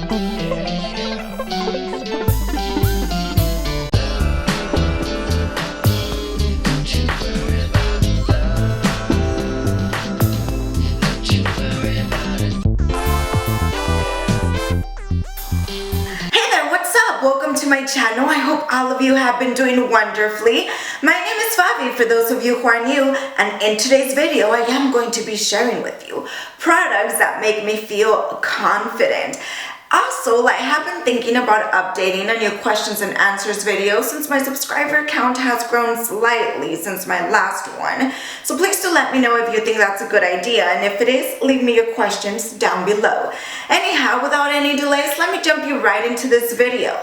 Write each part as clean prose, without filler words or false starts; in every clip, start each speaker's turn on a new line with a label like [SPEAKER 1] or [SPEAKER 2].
[SPEAKER 1] Welcome to my channel. I hope all of you have been doing wonderfully. My name is Bobbi for those of you who are new, and in today's video I am going to be sharing with you products that make me feel confident. Also, I have been thinking about updating a new questions and answers video since my subscriber count has grown slightly since my last one. So please do let me know if you think that's a good idea, and if it is, leave me your questions down below. Anyhow, without any delays, let me jump you right into this video.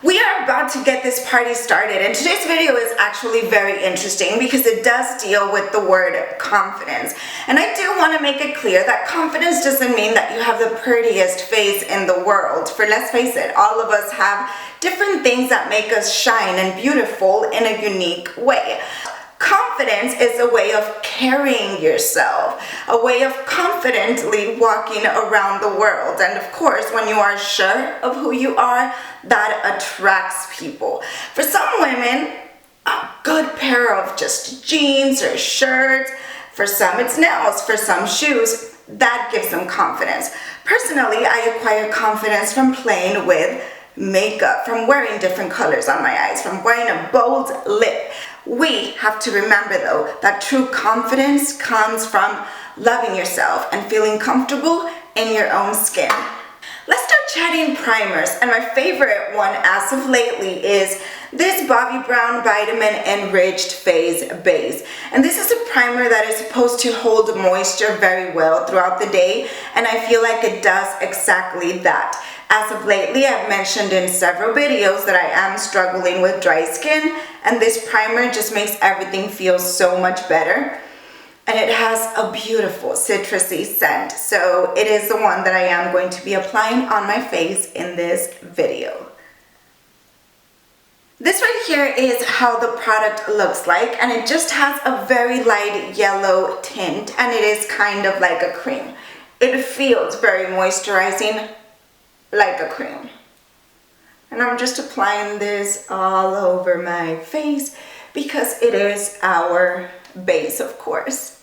[SPEAKER 1] We are about to get this party started, and today's video is actually very interesting because it does deal with the word confidence. And I do want to make it clear that confidence doesn't mean that you have the prettiest face in the world. For let's face it, all of us have different things that make us shine and beautiful in a unique way. Confidence is a way of carrying yourself, a way of confidently walking around the world. And of course, when you are sure of who you are, that attracts people. For some women, a good pair of just jeans or shirts. For some, it's nails. For some, shoes. That gives them confidence. Personally, I acquire confidence from playing with makeup, from wearing different colors on my eyes, from wearing a bold lip. We have to remember though that true confidence comes from loving yourself and feeling comfortable in your own skin. Let's start chatting primers, and my favorite one as of lately is this Bobbi Brown Vitamin Enriched Phase Base. And this is a primer that is supposed to hold moisture very well throughout the day, and I feel like it does exactly that. As of lately, I've mentioned in several videos that I am struggling with dry skin, and this primer just makes everything feel so much better. And it has a beautiful citrusy scent, so it is the one that I am going to be applying on my face in this video. This right here is how the product looks like, and it just has a very light yellow tint, and it is kind of like a cream. It feels very moisturizing, like a cream. And I'm just applying this all over my face because it is our base, of course.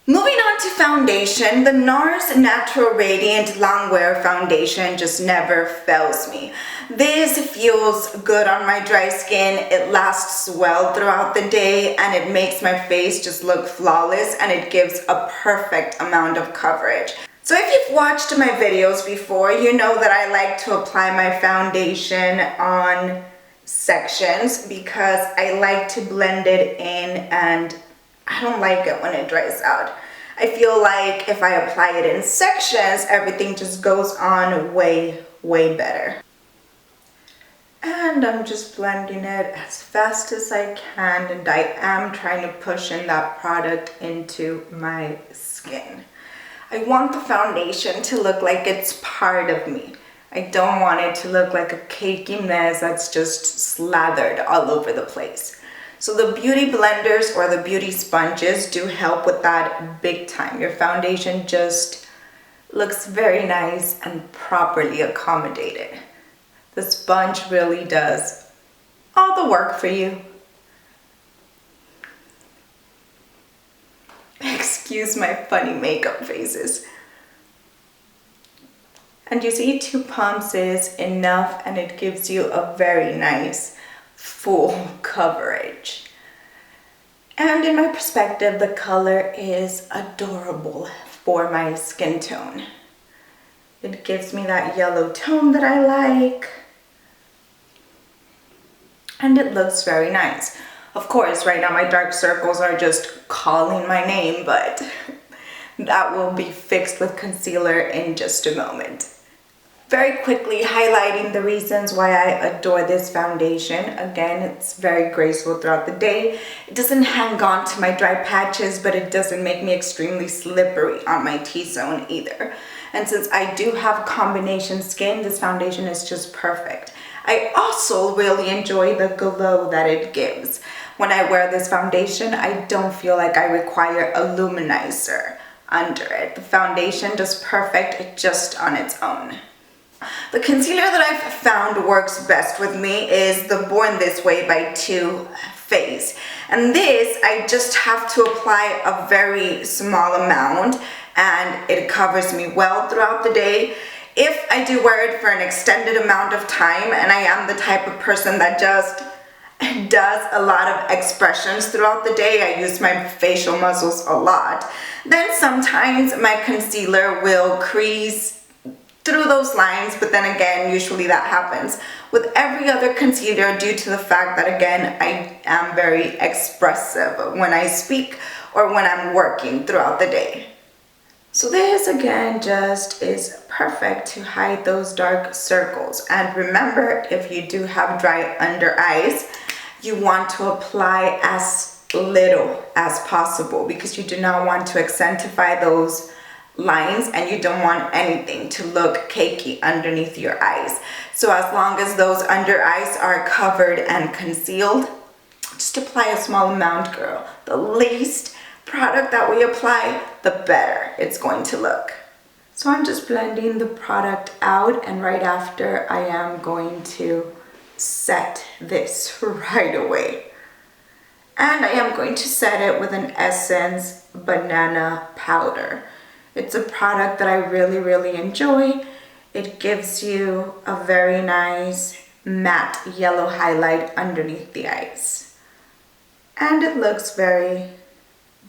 [SPEAKER 1] Moving on to foundation, the Nars Natural Radiant Longwear foundation just never fails me. This feels good on my dry skin, it lasts well throughout the day, and it makes my face just look flawless, and it gives a perfect amount of coverage. So if you've watched my videos before, you know that I like to apply my foundation on sections because I like to blend it in, and I don't like it when it dries out. I feel like if I apply it in sections, everything just goes on way better. And I'm just blending it as fast as I can, and I am trying to push in that product into my skin. I want the foundation to look like it's part of me. I don't want it to look like a cakey mess that's just slathered all over the place. So the beauty blenders or the beauty sponges do help with that big time. Your foundation just looks very nice and properly accommodated. The sponge really does all the work for you. Excuse my funny makeup faces. And you see, 2 pumps is enough, and it gives you a very nice full coverage. And in my perspective, the color is adorable for my skin tone. It gives me that yellow tone that I like, and it looks very nice. Of course, right now my dark circles are just calling my name, but that will be fixed with concealer in just a moment. Very quickly highlighting the reasons why I adore this foundation. Again, it's very graceful throughout the day. It doesn't hang on to my dry patches, but it doesn't make me extremely slippery on my T-zone either. And since I do have combination skin, this foundation is just perfect. I also really enjoy the glow that it gives. When I wear this foundation, I don't feel like I require a luminizer. under it. The foundation does perfect just on its own. The concealer that I've found works best with me is the Born This Way by Too Faced. And this, I just have to apply a very small amount and it covers me well throughout the day. If I do wear it for an extended amount of time, and I am the type of person that just does a lot of expressions throughout the day, I use my facial muscles a lot, then sometimes my concealer will crease through those lines, but then again, usually that happens with every other concealer due to the fact that, again, I am very expressive when I speak or when I'm working throughout the day. So this again just is perfect to hide those dark circles. And remember, if you do have dry under eyes, you want to apply as little as possible because you do not want to accentuate those lines and you don't want anything to look cakey underneath your eyes. So as long as those under eyes are covered and concealed, just apply a small amount, girl. The least product that we apply, the better it's going to look. So I'm just blending the product out, and right after I am going to set this right away. And I am going to set it with an Essence Banana Powder. It's a product that I really enjoy. It gives you a very nice matte yellow highlight underneath the eyes. And it looks very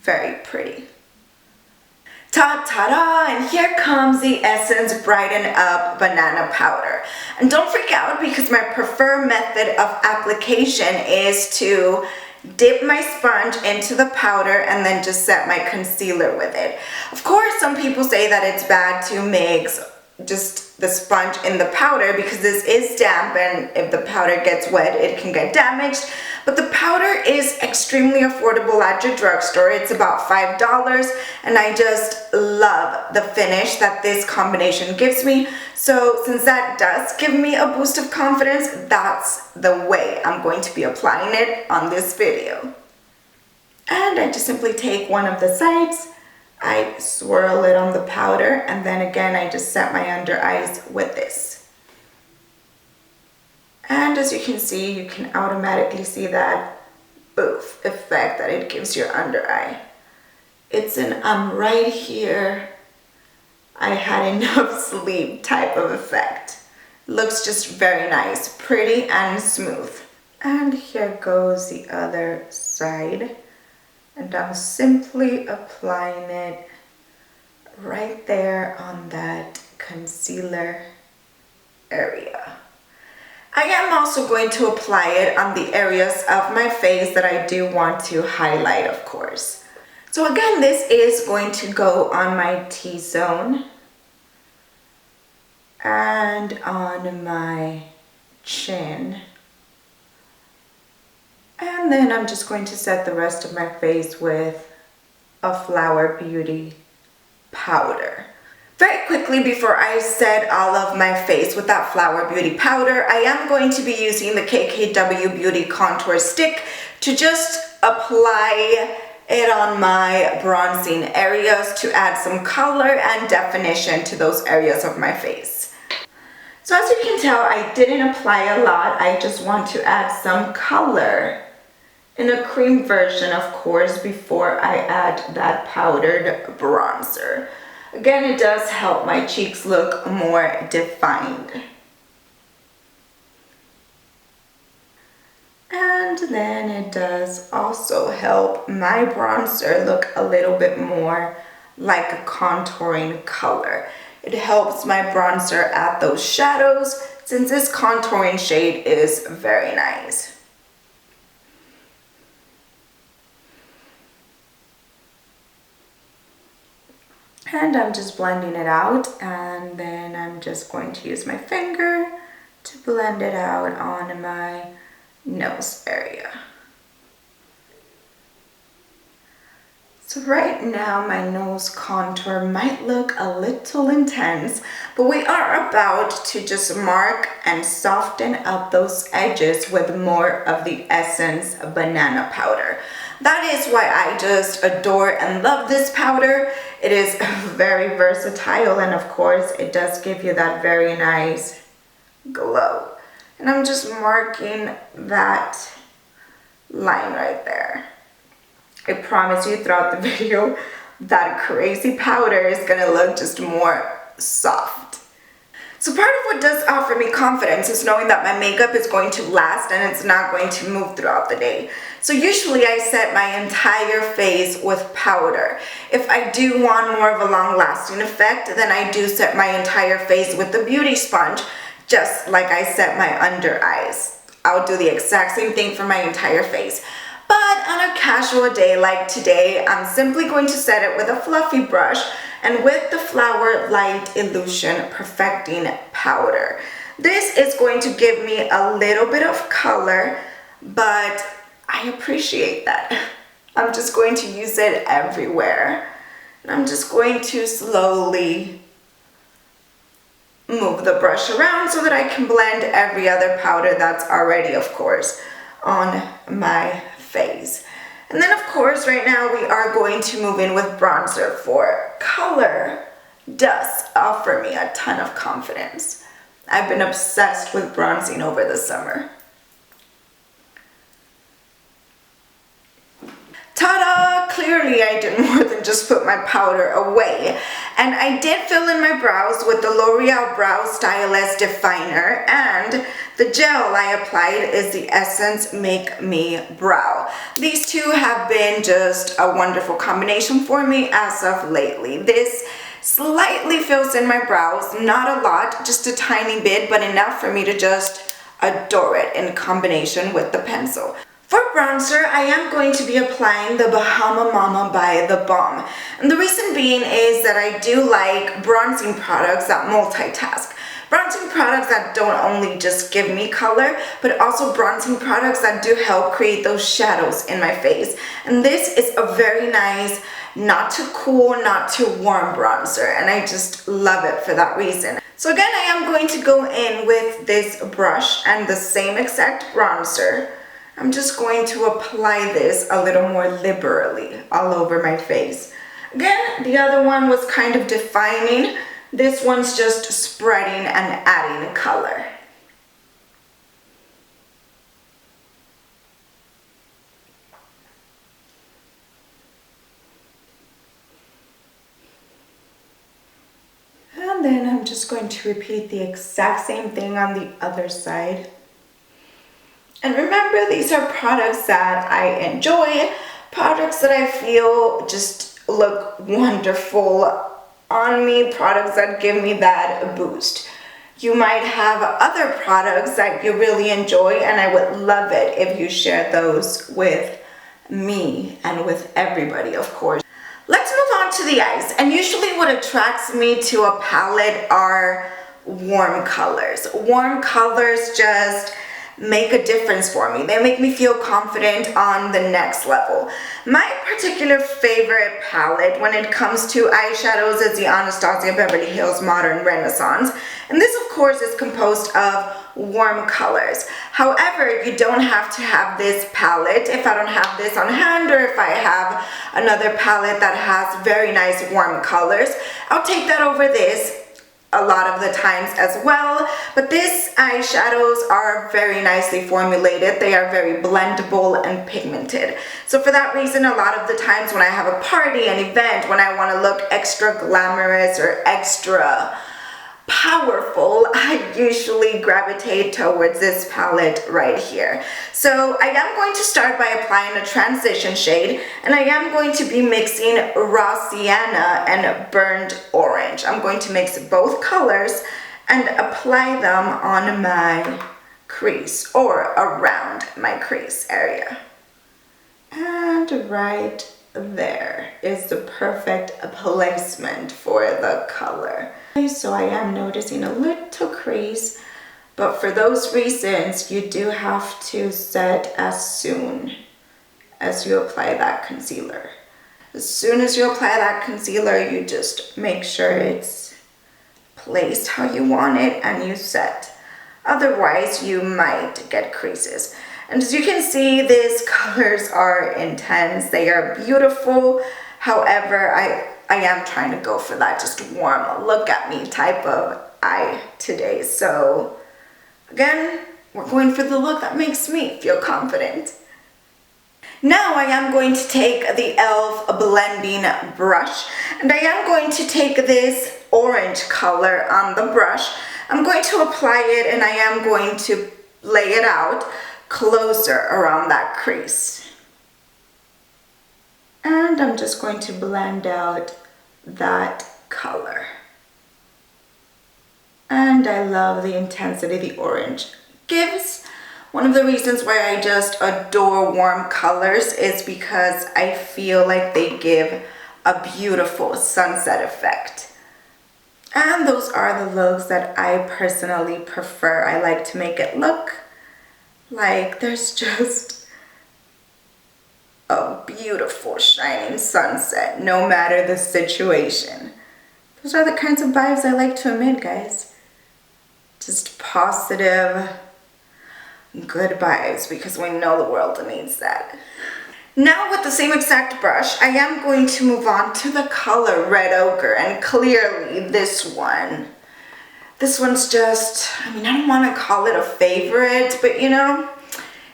[SPEAKER 1] pretty. Ta-ta-da! And here comes the Essence Brighten Up Banana Powder. And don't freak out because my preferred method of application is to dip my sponge into the powder and then just set my concealer with it. Of course, some people say that it's bad to mix just the sponge in the powder because this is damp and if the powder gets wet, it can get damaged. But the powder is extremely affordable at your drugstore. It's about $5 and I just love the finish that this combination gives me. So since that does give me a boost of confidence, that's the way I'm going to be applying it on this video. And I just simply take one of the sides, I swirl it on the powder, and then again I just set my under eyes with this. And as you can see, you can automatically see that boof effect that it gives your under eye. It's an I'm right here, I had enough sleep type of effect. Looks just very nice, pretty and smooth. And here goes the other side. And I'm simply applying it right there on that concealer area. I am also going to apply it on the areas of my face that I do want to highlight, of course. So again, this is going to go on my T-zone and on my chin. And then I'm just going to set the rest of my face with a Flower Beauty powder. Very quickly before I set all of my face with that Flower Beauty powder, I am going to be using the KKW Beauty Contour Stick to just apply it on my bronzing areas to add some color and definition to those areas of my face. So as you can tell, I didn't apply a lot. I just want to add some color in a cream version, of course, before I add that powdered bronzer. Again, it does help my cheeks look more defined. And then it does also help my bronzer look a little bit more like a contouring color. It helps my bronzer add those shadows since this contouring shade is very nice. And I'm just blending it out, and then I'm just going to use my finger to blend it out on my nose area. So right now my nose contour might look a little intense, but we are about to just mark and soften up those edges with more of the Essence Banana Powder. That is why I just adore and love this powder. It is very versatile, and of course it does give you that very nice glow. And I'm just marking that line right there. I promise you throughout the video, that crazy powder is gonna look just more soft. So part of what does offer me confidence is knowing that my makeup is going to last and it's not going to move throughout the day. So usually I set my entire face with powder. If I do want more of a long-lasting effect, then I do set my entire face with the beauty sponge, just like I set my under eyes. I'll do the exact same thing for my entire face. But on a casual day like today, I'm simply going to set it with a fluffy brush and with the Flower Light Illusion Perfecting Powder. This is going to give me a little bit of color, but I appreciate that. I'm just going to use it everywhere. And I'm just going to slowly move the brush around so that I can blend every other powder that's already, of course, on my face. And then of course right now we are going to move in with bronzer. For color does offer me a ton of confidence. I've been obsessed with bronzing over the summer. Ta-da! Clearly I did more than just put my powder away. And I did fill in my brows with the L'Oreal Brow Stylist Definer, and the gel I applied is the Essence Make Me Brow. These two have been just a wonderful combination for me as of lately. This slightly fills in my brows, not a lot, just a tiny bit, but enough for me to just adore it in combination with the pencil. For bronzer, I am going to be applying the Bahama Mama by The Balm. And the reason being is that I do like bronzing products that multitask. Bronzing products that don't only just give me color, but also bronzing products that do help create those shadows in my face. And this is a very nice, not too cool, not too warm bronzer. And I just love it for that reason. So again, I am going to go in with this brush and the same exact bronzer. I'm just going to apply this a little more liberally all over my face. Again, the other one was kind of defining. This one's just spreading and adding color. And then I'm just going to repeat the exact same thing on the other side. And remember, these are products that I enjoy, products that I feel just look wonderful on me, products that give me that boost. You might have other products that you really enjoy, and I would love it if you share those with me and with everybody, of course. Let's move on to the eyes. And usually what attracts me to a palette are warm colors. Warm colors just make a difference for me. They make me feel confident on the next level. My particular favorite palette when it comes to eyeshadows is the Anastasia Beverly Hills Modern Renaissance. And this, of course, is composed of warm colors. However, you don't have to have this palette if I don't have this on hand, or if I have another palette that has very nice warm colors. I'll take that over this a lot of the times as well, but these eyeshadows are very nicely formulated. They are very blendable and pigmented. So for that reason, a lot of the times when I have a party, an event, when I want to look extra glamorous or extra powerful, I usually gravitate towards this palette right here. So I am going to start by applying a transition shade, and I am going to be mixing Raw Sienna and Burnt Orange. I'm going to mix both colors and apply them on my crease or around my crease area. And right there is the perfect placement for the color. So I am noticing a little crease, but for those reasons, you do have to set as soon as you apply that concealer. As soon as you apply that concealer, you just make sure it's placed how you want it and you set. Otherwise, you might get creases. And as you can see, these colors are intense. They are beautiful. However, I am trying to go for that just warm, look at me type of eye today. So again, we're going for the look that makes me feel confident. Now I am going to take the e.l.f. blending brush, and I am going to take this orange color on the brush. I'm going to apply it, and I am going to lay it out closer around that crease. And I'm just going to blend out that color. And I love the intensity the orange gives. One of the reasons why I just adore warm colors is because I feel like they give a beautiful sunset effect. And those are the looks that I personally prefer. I like to make it look like there's just a beautiful shining sunset, no matter the situation. Those are the kinds of vibes I like to emit, guys. Just positive, good vibes, because we know the world needs that. Now with the same exact brush, I am going to move on to the color Red Ochre, and clearly this one's just, I don't want to call it a favorite, but you know,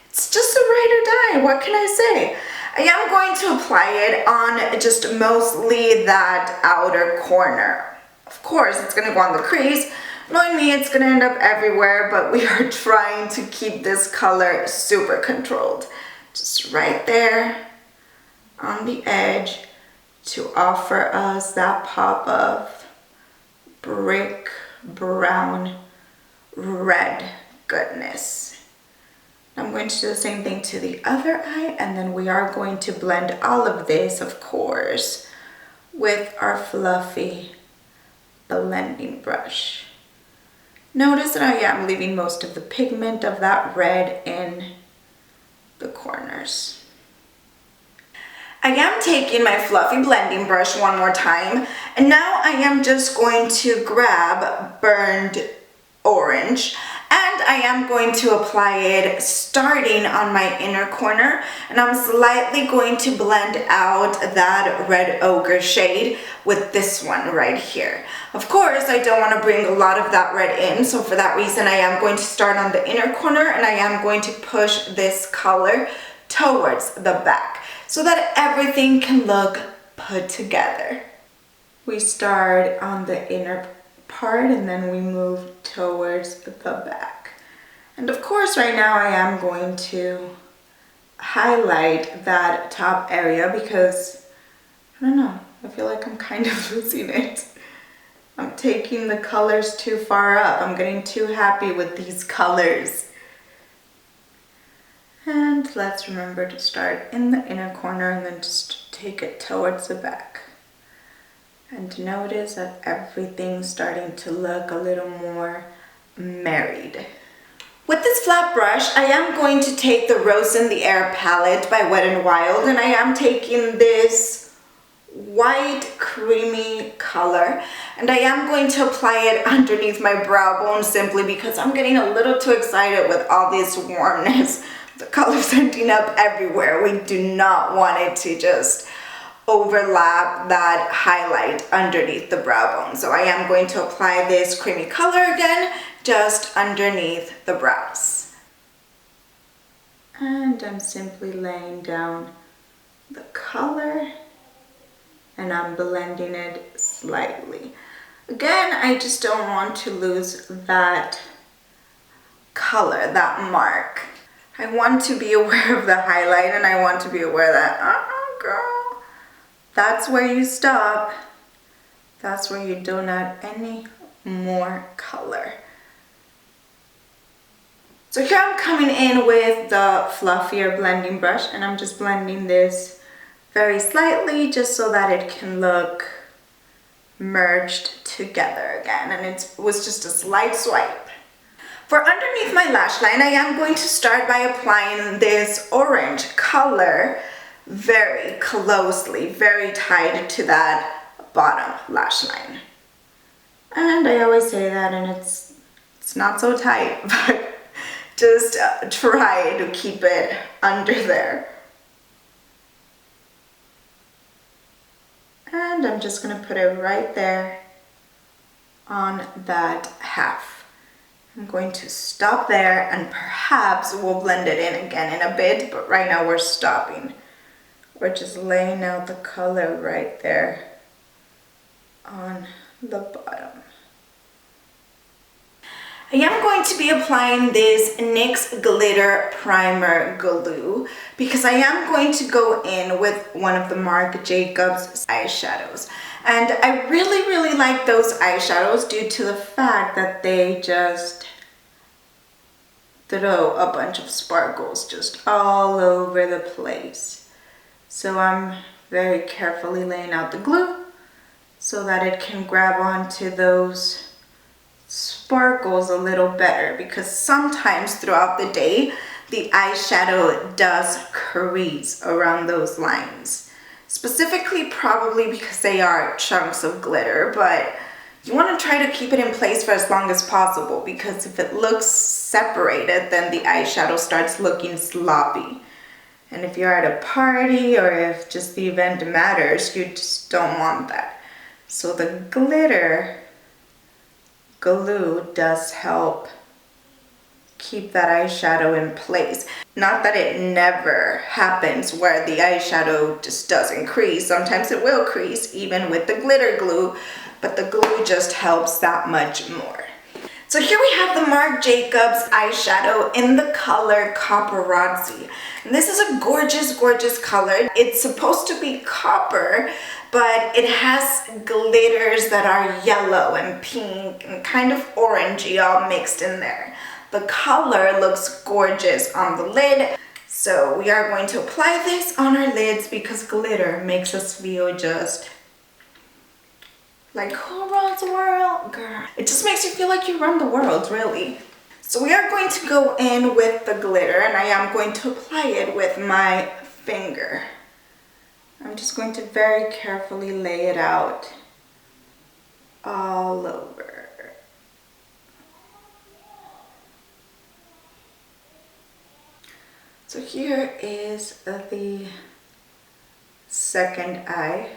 [SPEAKER 1] it's just a ride or die. What can I say? I am going to apply it on just mostly that outer corner. Of course, it's going to go on the crease. Knowing me, it's going to end up everywhere, but we are trying to keep this color super controlled. Just right there on the edge to offer us that pop of brick brown red goodness. I'm going to do the same thing to the other eye, and then we are going to blend all of this, of course, with our fluffy blending brush. Notice that I am leaving most of the pigment of that red in the corners. I am taking my fluffy blending brush one more time, and now I am just going to grab burned orange, and I am going to apply it starting on my inner corner, and I'm slightly going to blend out that Red Ochre shade with this one right here. Of course, I don't want to bring a lot of that red in, so for that reason I am going to start on the inner corner, and I am going to push this color towards the back so that everything can look put together. We start on the inner part and then we move towards the back. And of course right now I am going to highlight that top area because, I don't know, I feel like I'm kind of losing it. I'm taking the colors too far up. I'm getting too happy with these colors. And let's remember to start in the inner corner and then just take it towards the back. And notice that everything's starting to look a little more married. With this flat brush, I am going to take the Rose in the Air palette by Wet n Wild, and I am taking this white creamy color, and I am going to apply it underneath my brow bone simply because I'm getting a little too excited with all this warmness. The color's ending up everywhere. We do not want it to just overlap that highlight underneath the brow bone. So I am going to apply this creamy color again, just underneath the brows. And I'm simply laying down the color and I'm blending it slightly. Again, I just don't want to lose that color, that mark. I want to be aware of the highlight, and I want to be aware that, girl, that's where you stop. That's where you don't add any more color. So here I'm coming in with the fluffier blending brush, and I'm just blending this very slightly just so that it can look merged together again, and it was just a slight swipe. For underneath my lash line, I am going to start by applying this orange color very closely, very tight to that bottom lash line. And I always say that, and it's not so tight, but just try to keep it under there. And I'm just gonna put it right there on that half. I'm going to stop there and perhaps we'll blend it in again in a bit, but right now we're stopping. We're just laying out the color right there on the bottom. I am going to be applying this NYX Glitter Primer Glue because I am going to go in with one of the Marc Jacobs eyeshadows. And I really like those eyeshadows due to the fact that they just throw a bunch of sparkles just all over the place. So I'm very carefully laying out the glue so that it can grab onto those sparkles a little better, because sometimes throughout the day the eyeshadow does crease around those lines, specifically probably because they are chunks of glitter, but you want to try to keep it in place for as long as possible, because if it looks separated then the eyeshadow starts looking sloppy, and if you're at a party or if just the event matters, you just don't want that. So the glitter glue does help keep that eyeshadow in place. Not that it never happens where the eyeshadow just doesn't crease. Sometimes it will crease even with the glitter glue, but the glue just helps that much more. So here we have the Marc Jacobs eyeshadow in the color Copperazzi. And this is a gorgeous color. It's supposed to be copper, but it has glitters that are yellow and pink and kind of orangey all mixed in there. The color looks gorgeous on the lid. So we are going to apply this on our lids because glitter makes us feel just like, who runs the world, girl? It just makes you feel like you run the world, really. So we are going to go in with the glitter, and I am going to apply it with my finger. I'm just going to very carefully lay it out all over. So here is the second eye.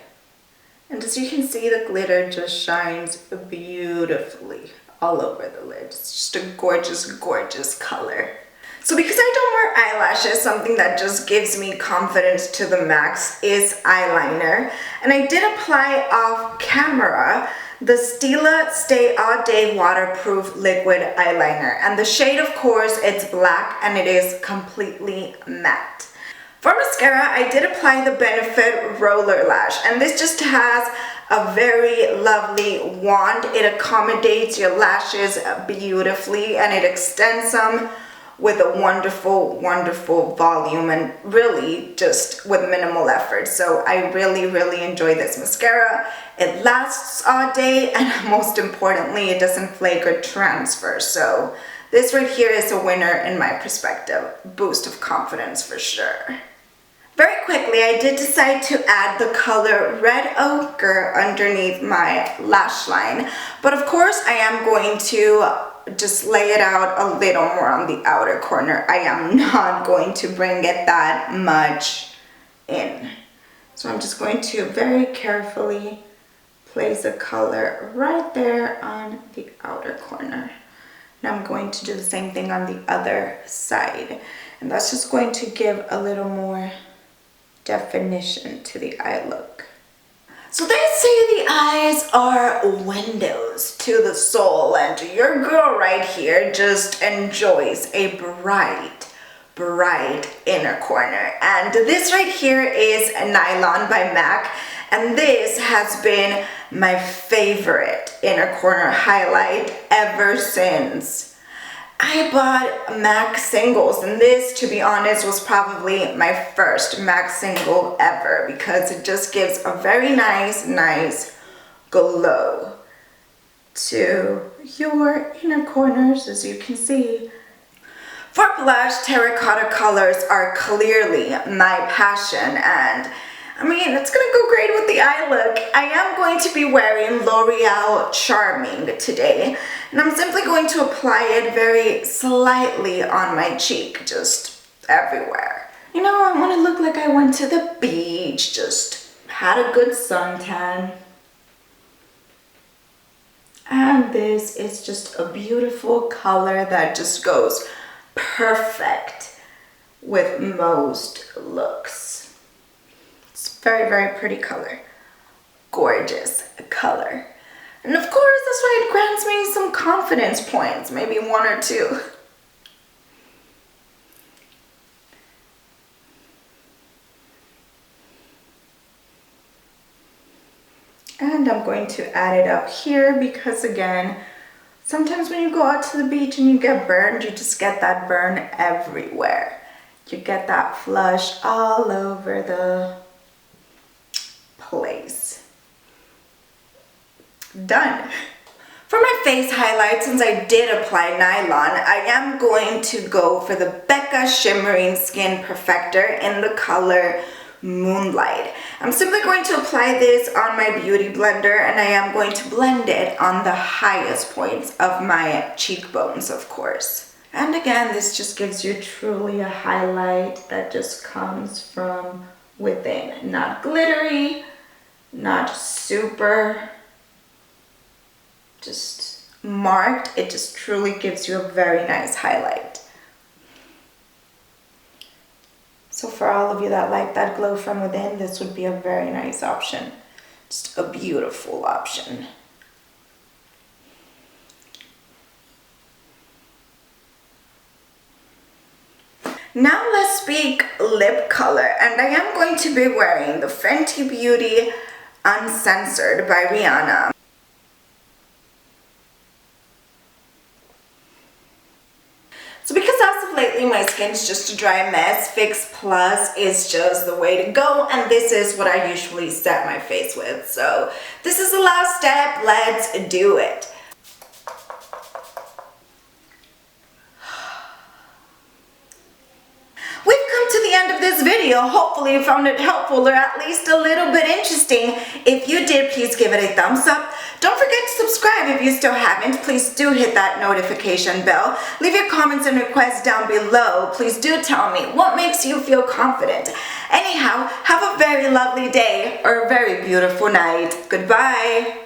[SPEAKER 1] And as you can see, the glitter just shines beautifully all over the lid. It's just a gorgeous color. So because I don't wear eyelashes, something that just gives me confidence to the max is eyeliner. And I did apply off camera the Stila Stay All Day Waterproof Liquid Eyeliner. And the shade, of course, it's black and it is completely matte. For mascara, I did apply the Benefit Roller Lash, and this just has a very lovely wand. It accommodates your lashes beautifully and it extends them with a wonderful volume and really just with minimal effort. So I really enjoy this mascara. It lasts all day and most importantly, it doesn't flake or transfer. So this right here is a winner in my perspective. Boost of confidence for sure. Very quickly, I did decide to add the color Red Ochre underneath my lash line, but of course I am going to just lay it out a little more on the outer corner. I am not going to bring it that much in. So I'm just going to very carefully place the color right there on the outer corner. And I'm going to do the same thing on the other side. And that's just going to give a little more definition to the eye look. So they say the eyes are windows to the soul, and your girl right here just enjoys a bright inner corner. And this right here is Nylon by MAC, and this has been my favorite inner corner highlight ever since I bought MAC singles, and this, to be honest, was probably my first MAC single ever because it just gives a very nice glow to your inner corners, as you can see. For blush, terracotta colors are clearly my passion, and I mean, it's gonna go great with the eye look. I am going to be wearing L'Oreal Charming today, and I'm simply going to apply it very slightly on my cheek, just everywhere. You know, I want to look like I went to the beach, just had a good suntan. And this is just a beautiful color that just goes perfect with most looks. It's very, very pretty color. Gorgeous color. And of course, that's why it grants me some confidence points, maybe 1 or 2. And I'm going to add it up here because, again, sometimes when you go out to the beach and you get burned, you just get that burn everywhere. You get that flush all over the place. Done. For my face highlight, since I did apply nylon, I am going to go for the Becca Shimmering Skin Perfector in the color Moonlight. I'm simply going to apply this on my beauty blender, and I am going to blend it on the highest points of my cheekbones, of course. And again, this just gives you truly a highlight that just comes from within. Not glittery, not super just marked. It just truly gives you a very nice highlight. So for all of you that like that glow from within, this would be a very nice option. Just a beautiful option. Now let's speak lip color, and I am going to be wearing the Fenty Beauty Uncensored by Rihanna. So because as of lately my skin's just a dry mess, Fix Plus is just the way to go, and this is what I usually set my face with. So this is the last step, let's do it. We've come to the end of this video. Hopefully you found it helpful or at least a little bit interesting. If you did, please give it a thumbs up. Don't forget to subscribe if you still haven't. Please do hit that notification bell. Leave your comments and requests down below. Please do tell me what makes you feel confident. Anyhow, have a very lovely day or a very beautiful night. Goodbye.